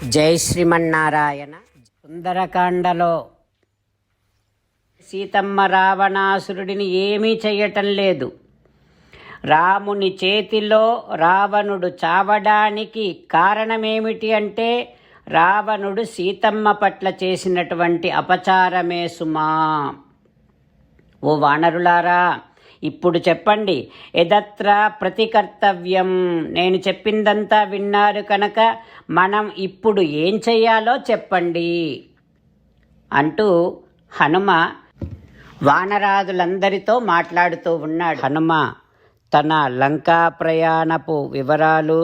జై శ్రీమన్నారాయణ. సుందరకాండలో సీతమ్మ రావణాసురుడిని ఏమీ చెయ్యటం లేదు. రాముని చేతిలో రావణుడు చావడానికి కారణమేమిటి అంటే రావణుడు సీతమ్మ పట్ల చేసినటువంటి అపచారమే సుమా. ఓ వానరులారా, ఇప్పుడు చెప్పండి, ఎదత్ర ప్రతికర్తవ్యం. నేను చెప్పిందంతా విన్నారు కనుక మనం ఇప్పుడు ఏం చెయ్యాలో చెప్పండి అంటూ హనుమ వానరాదులందరితో మాట్లాడుతూ ఉన్నాడు. హనుమ తన లంకా ప్రయాణపు వివరాలు,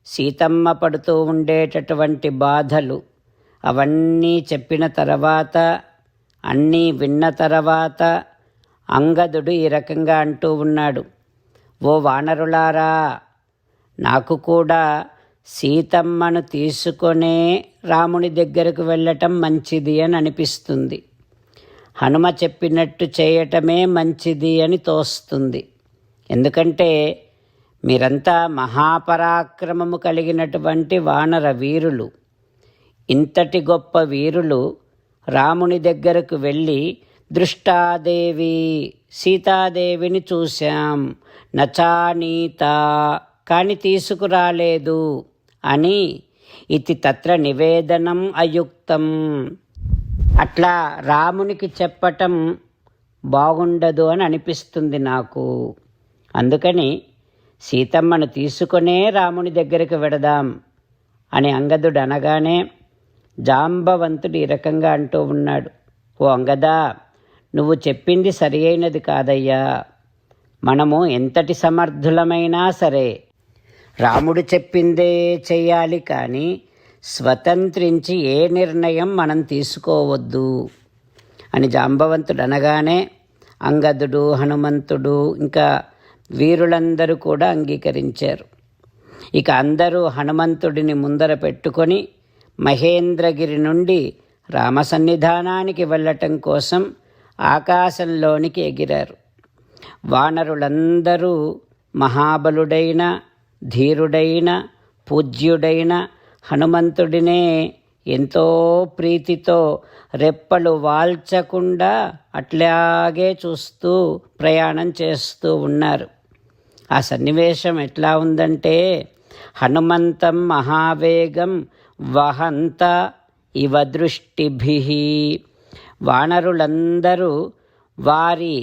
సీతమ్మ పడుతూ ఉండేటటువంటి బాధలు అవన్నీ చెప్పిన తర్వాత, అన్నీ విన్న తర్వాత అంగదుడు ఈ రకంగా అంటూ ఉన్నాడు. ఓ వానరులారా, నాకు కూడా సీతమ్మను తీసుకొనే రాముని దగ్గరకు వెళ్ళటం మంచిది అని అనిపిస్తుంది. హనుమ చెప్పినట్టు చేయటమే మంచిది అని తోస్తుంది. ఎందుకంటే మీరంతా మహాపరాక్రమము కలిగినటువంటి వానర వీరులు. ఇంతటి గొప్ప వీరులు రాముని దగ్గరకు వెళ్ళి దృష్టాదేవి సీతాదేవిని చూశాం, నచానీత కాని తీసుకురాలేదు అని ఇది తత్ర నివేదనం అయుక్తం. అట్లా రామునికి చెప్పటం బాగుండదు అని అనిపిస్తుంది నాకు. అందుకని సీతమ్మను తీసుకునే రాముని దగ్గరికి వెడదాం అని అంగదుడు అనగానే జాంబవంతుడు ఈ రకంగా అంటూ ఉన్నాడు. ఓ అంగదా, నువ్వు చెప్పింది సరి అయినది కాదయ్యా. మనము ఎంతటి సమర్థులమైనా సరే రాముడు చెప్పిందే చెయ్యాలి, కానీ స్వతంత్రించి ఏ నిర్ణయం మనం తీసుకోవద్దు అని జాంబవంతుడు అనగానే అంగదుడు, హనుమంతుడు ఇంకా వీరులందరూ కూడా అంగీకరించారు. ఇక అందరూ హనుమంతుడిని ముందర పెట్టుకొని మహేంద్రగిరి నుండి రామ సన్నిధానానికి వెళ్ళటం కోసం ఆకాశంలోనికి ఎగిరారు. వానరులందరూ మహాబలుడైన, ధీరుడైన, పూజ్యుడైన హనుమంతుడినే ఎంతో ప్రీతితో రెప్పలు వాల్చకుండా అట్లాగే చూస్తూ ప్రయాణం చేస్తూ ఉన్నారు. ఆ సన్నివేశం ఎట్లా ఉందంటే, హనుమంతం మహావేగం వహంత ఇవ దృష్టిభిః. వానరులందరూ వారి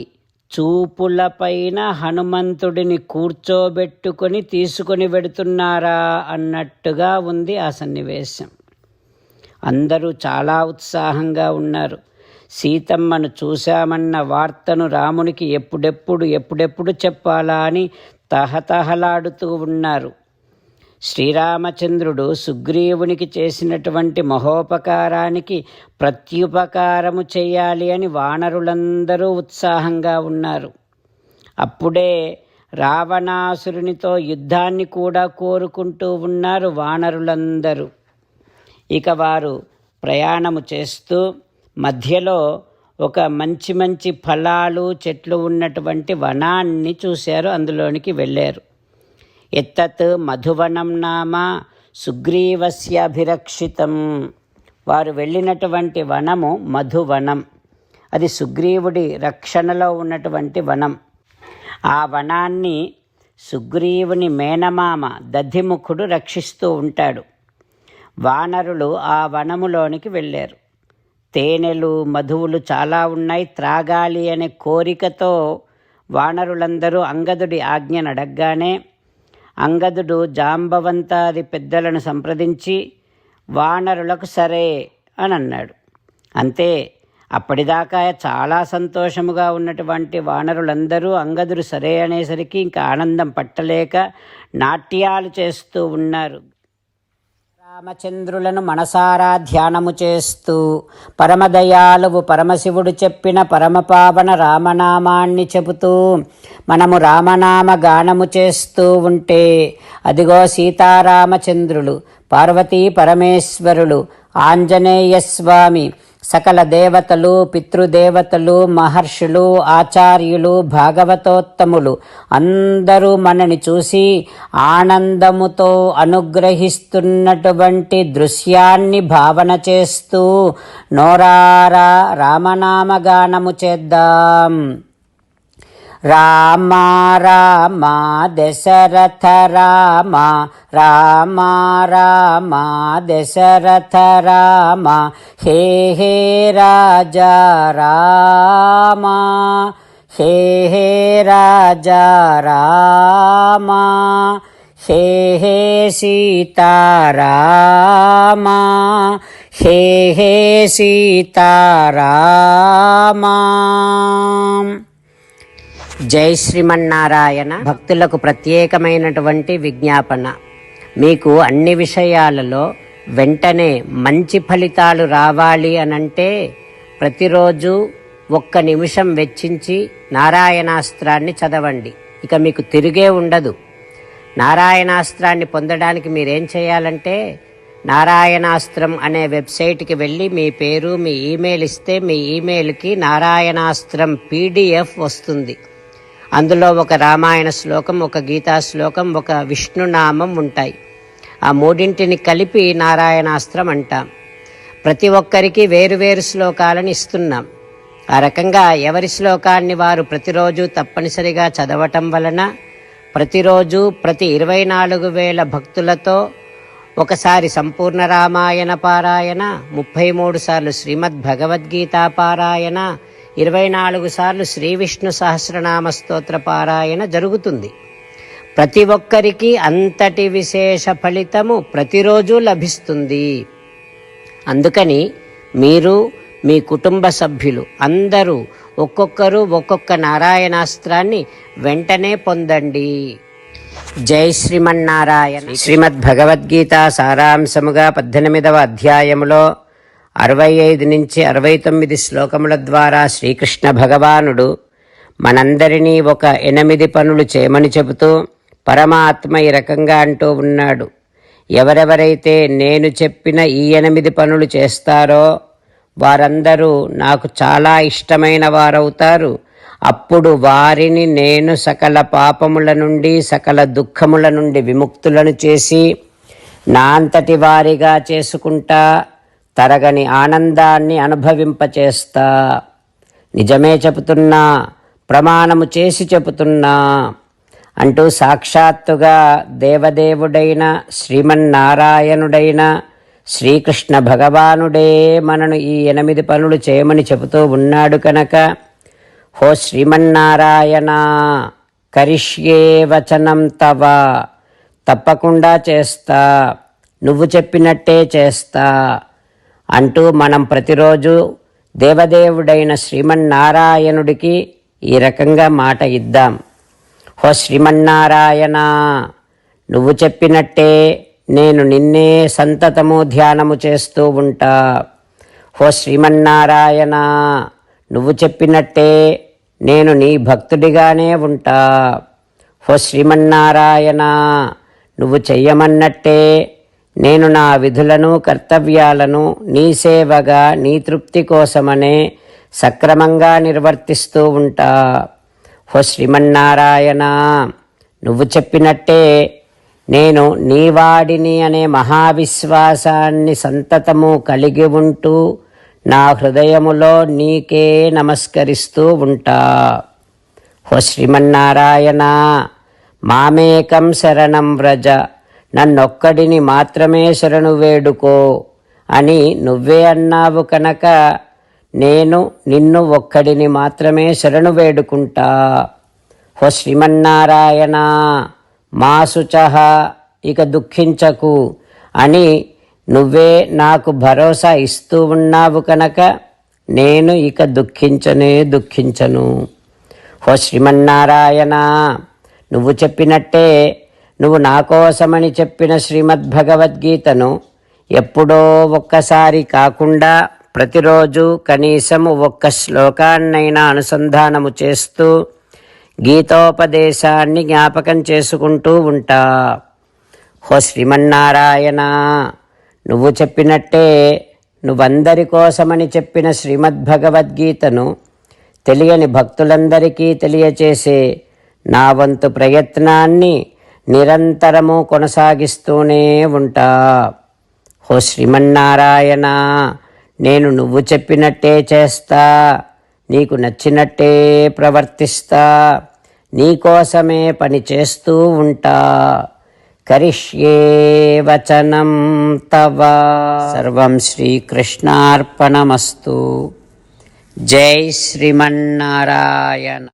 చూపులపైన హనుమంతుడిని కూర్చోబెట్టుకొని తీసుకొని వెడుతున్నారా అన్నట్టుగా ఉంది ఆ సన్నివేశం. అందరూ చాలా ఉత్సాహంగా ఉన్నారు. సీతమ్మను చూశామన్న వార్తను రామునికి ఎప్పుడెప్పుడు చెప్పాలా అని తహతహలాడుతూ ఉన్నారు. శ్రీరామచంద్రుడు సుగ్రీవునికి చేసినటువంటి మహోపకారానికి ప్రత్యుపకారము చేయాలి అని వానరులందరూ ఉత్సాహంగా ఉన్నారు. అప్పుడే రావణాసురునితో యుద్ధాన్ని కూడా కోరుకుంటూ ఉన్నారు వానరులందరూ. ఇక వారు ప్రయాణము చేస్తూ మధ్యలో ఒక మంచి ఫలాలు, చెట్లు ఉన్నటువంటి వనాన్ని చూశారు. అందులోనికి వెళ్ళారు. ఎత్తత్ మధువనం నామ సుగ్రీవస్య అభిరక్షితం. వారు వెళ్ళినటువంటి వనము మధువనం. అది సుగ్రీవుడి రక్షణలో ఉన్నటువంటి వనం. ఆ వనాన్ని సుగ్రీవుని మేనమామ దధిముఖుడు రక్షిస్తూ ఉంటాడు. వానరులు ఆ వనములోనికి వెళ్ళారు. తేనెలు, మధువులు చాలా ఉన్నాయి. త్రాగాలి అనే కోరికతో వానరులందరూ అంగదుడి ఆజ్ఞను అడగగానే అంగదుడు జాంబవంతాది పెద్దలను సంప్రదించి వానరులకు సరే అని అన్నాడు. అంతే, అప్పటిదాకా చాలా సంతోషముగా ఉన్నటువంటి వానరులందరూ అంగదుడు సరే అనేసరికి ఇంకా ఆనందం పట్టలేక నాట్యాలు చేస్తూ ఉన్నారు. రామచంద్రులను మనసారా ధ్యానము చేస్తూ పరమదయాలువు పరమశివుడు చెప్పిన పరమపావన రామనామాన్ని చెబుతూ మనము రామనామ గానము చేస్తూ ఉంటే అదిగో సీతారామచంద్రులు, పార్వతీ పరమేశ్వరులు, ఆంజనేయస్వామి, సకల దేవతలు, పితృదేవతలు, మహర్షులు, ఆచార్యులు, భాగవతోత్తములు అందరూ మనని చూసి ఆనందముతో అనుగ్రహిస్తున్నటువంటి దృశ్యాన్ని భావన చేస్తూ నోరారా రామనామగానము చేద్దాం. రామ రామ దశరథ రామ, రామ రామ దశరథ రామ, హే హే రాజా రామ, హే హే రాజా రామ, హే హే సీతారామ, హే హే సీతారామ. జై శ్రీమన్నారాయణ. భక్తులకు ప్రత్యేకమైనటువంటి విజ్ఞాపన. మీకు అన్ని విషయాలలో వెంటనే మంచి ఫలితాలు రావాలి అనంటే ప్రతిరోజు 1 నిమిషం వెచ్చించి నారాయణాస్త్రాన్ని చదవండి. ఇక మీకు తిరిగే ఉండదు. నారాయణాస్త్రాన్ని పొందడానికి మీరేం చేయాలంటే నారాయణాస్త్రం అనే వెబ్సైట్కి వెళ్ళి మీ పేరు, మీ ఈమెయిల్ ఇస్తే మీ ఈమెయిల్కి నారాయణాస్త్రం PDF వస్తుంది. అందులో ఒక రామాయణ శ్లోకం, ఒక గీతా శ్లోకం, ఒక విష్ణునామం ఉంటాయి. ఆ 3 కలిపి నారాయణాస్త్రం అంటాం. ప్రతి ఒక్కరికి వేరువేరు శ్లోకాలను ఇస్తున్నాం. ఆ రకంగా ఎవరి శ్లోకాన్ని వారు ప్రతిరోజు తప్పనిసరిగా చదవటం వలన ప్రతిరోజు ప్రతి 24,000 భక్తులతో ఒకసారి సంపూర్ణ రామాయణ పారాయణ, 33 సార్లు శ్రీమద్ భగవద్గీత పారాయణ, 24 సార్లు శ్రీ విష్ణు సహస్రనామ స్తోత్ర పారాయణ జరుగుతుంది. ప్రతి ఒక్కరికి అంతటి విశేష ఫలితము ప్రతిరోజు లభిస్తుంది. అందుకని మీరు, మీ కుటుంబ సభ్యులు అందరూ ఒక్కొక్కరు ఒక్కొక్క నారాయణాస్త్రాన్ని వెంటనే పొందండి. జై శ్రీమన్నారాయణ. శ్రీమద్ భగవద్గీత సారాంశముగా 18వ అధ్యాయములో 65 నుంచి 69 శ్లోకముల ద్వారా శ్రీకృష్ణ భగవానుడు మనందరినీ ఒక 8 పనులు చేయమని చెబుతూ పరమాత్మ ఈ రకంగా అంటూ ఉన్నాడు. ఎవరెవరైతే నేను చెప్పిన ఈ 8 పనులు చేస్తారో వారందరూ నాకు చాలా ఇష్టమైన వారవుతారు. అప్పుడు వారిని నేను సకల పాపముల నుండి, సకల దుఃఖముల నుండి విముక్తులను చేసి నా అంతటి వారిగా చేసుకుంటా, తరగని ఆనందాన్ని అనుభవింపచేస్తా. నిజమే చెబుతున్నా, ప్రమాణము చేసి చెబుతున్నా అంటూ సాక్షాత్తుగా దేవదేవుడైన శ్రీమన్నారాయణుడైన శ్రీకృష్ణ భగవానుడే మనను ఈ 8 పనులు చేయమని చెబుతూ ఉన్నాడు కనుక, హో శ్రీమన్నారాయణ, కరిష్యే వచనం తవ, తప్పకుండా చేస్తా, నువ్వు చెప్పినట్టే చేస్తా అంటూ మనం ప్రతిరోజు దేవదేవుడైన శ్రీమన్నారాయణుడికి ఈ రకంగా మాట ఇద్దాం. హో శ్రీమన్నారాయణ, నువ్వు చెప్పినట్టే నేను నిన్నే సంతతము ధ్యానము చేస్తూ ఉంటా. హో శ్రీమన్నారాయణ, నువ్వు చెప్పినట్టే నేను నీ భక్తుడిగానే ఉంటా. హో శ్రీమన్నారాయణ, నువ్వు చెయ్యమన్నట్టే నేను నా విధులను, కర్తవ్యాలను నీ సేవగా, నీ తృప్తి కోసమనే సక్రమంగా నిర్వర్తిస్తూ ఉంటా. హో శ్రీమన్నారాయణ, నువ్వు చెప్పినట్టే నేను నీవాడిని అనే మహావిశ్వాసాన్ని సంతతము కలిగి ఉంటూ నా హృదయములో నీకే నమస్కరిస్తూ ఉంటా. హో శ్రీమన్నారాయణ, మామేకం శరణం వ్రజ, నన్నొక్కడిని మాత్రమే శరణు వేడుకో అని నువ్వే అన్నావు కనుక నేను నిన్ను ఒక్కడిని మాత్రమే శరణు వేడుకుంటా. హో శ్రీమన్నారాయణ, మా శుచః, ఇక దుఃఖించకు అని నువ్వే నాకు భరోసా ఇస్తూ ఉన్నావు కనుక నేను ఇక దుఃఖించను. హో శ్రీమన్నారాయణ, నువ్వు చెప్పినట్టే నువ్వు నా కోసమని చెప్పిన శ్రీమద్భగవద్గీతను ఎప్పుడో ఒక్కసారి కాకుండా ప్రతిరోజు కనీసము 1 శ్లోకాన్నైనా అనుసంధానము చేస్తూ గీతోపదేశాన్ని జ్ఞాపకం చేసుకుంటూ ఉంటా. హో శ్రీమన్నారాయణ, నువ్వు చెప్పినట్టే నువ్వందరి కోసమని చెప్పిన శ్రీమద్భగవద్గీతను తెలియని భక్తులందరికీ తెలియచేసే నా వంతు ప్రయత్నాన్ని నిరంతరము కొనసాగిస్తూనే ఉంటా. ఓ శ్రీమన్నారాయణ, నేను నువ్వు చెప్పినట్టే చేస్తా, నీకు నచ్చినట్టే ప్రవర్తిస్తా, నీకోసమే పని చేస్తూ ఉంటా. కరిష్యే వచనం తవ. సర్వం శ్రీకృష్ణార్పణమస్తు. జై శ్రీమన్నారాయణ.